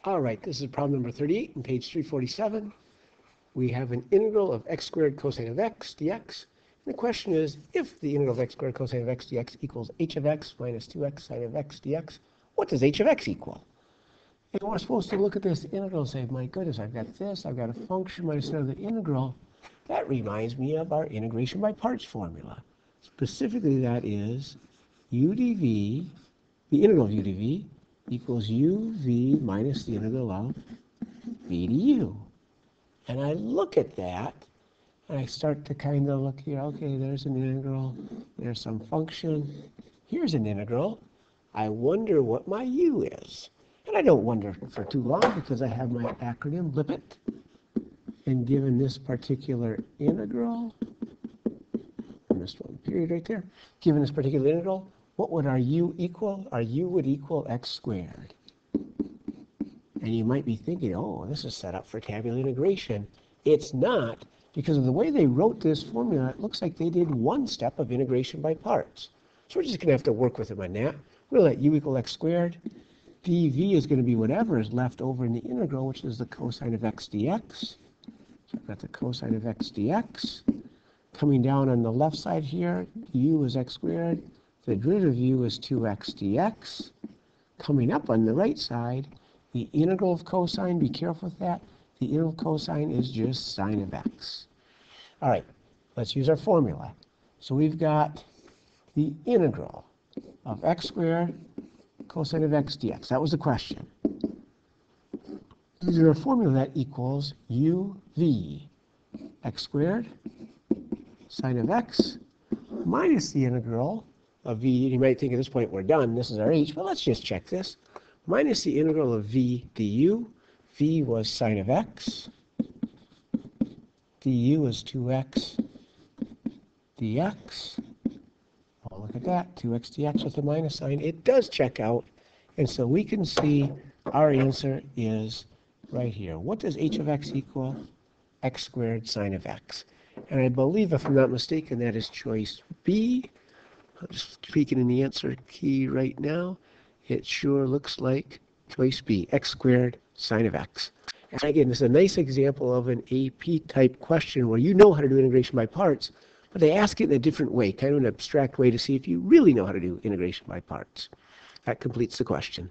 All right, this is problem number 38 on page 347. We have an integral of x squared cosine of x dx. And the question is, if the integral of x squared cosine of x dx equals h of x minus 2x sine of x dx, what does h of x equal? And we're supposed to look at this integral and say, my goodness, I've got this, I've got a function minus another integral. That reminds me of our integration by parts formula. Specifically, that is u dv, the integral of u dv, equals uv minus the integral of v du. And I look at that, and I start to kind of look here, okay, there's an integral, there's some function, here's an integral. I wonder what my u is. And I don't wonder for too long because I have my acronym LIPIT. And given this particular integral, I missed one period right there, given this particular integral, what would our u equal? Our u would equal x squared. And you might be thinking, oh, this is set up for tabular integration. It's not, because of the way they wrote this formula, it looks like they did one step of integration by parts. So we're just going to have to work with them on that. We'll let u equal x squared. dv is going to be whatever is left over in the integral, which is the cosine of x dx. So we've got the cosine of x dx. Coming down on the left side here, u is x squared. The derivative of u is 2x dx. Coming up on the right side, the integral of cosine, be careful with that. The integral of cosine is just sine of x. All right, let's use our formula. So we've got the integral of x squared cosine of x dx. That was the question. Using our formula, that equals uv x squared sine of x minus the integral of v. You might think at this point we're done. This is our h, but let's just check this. Minus the integral of v du. V was sine of x. Du is 2x dx. Oh, look at that, 2x dx with a minus sign. It does check out, and so we can see our answer is right here. What does h of x equal? X squared sine of x. And I believe, if I'm not mistaken, that is choice B. I'm just peeking in the answer key right now. It sure looks like choice B, x squared sine of x. And again, this is a nice example of an AP type question where you know how to do integration by parts, but they ask it in a different way, kind of an abstract way to see if you really know how to do integration by parts. That completes the question.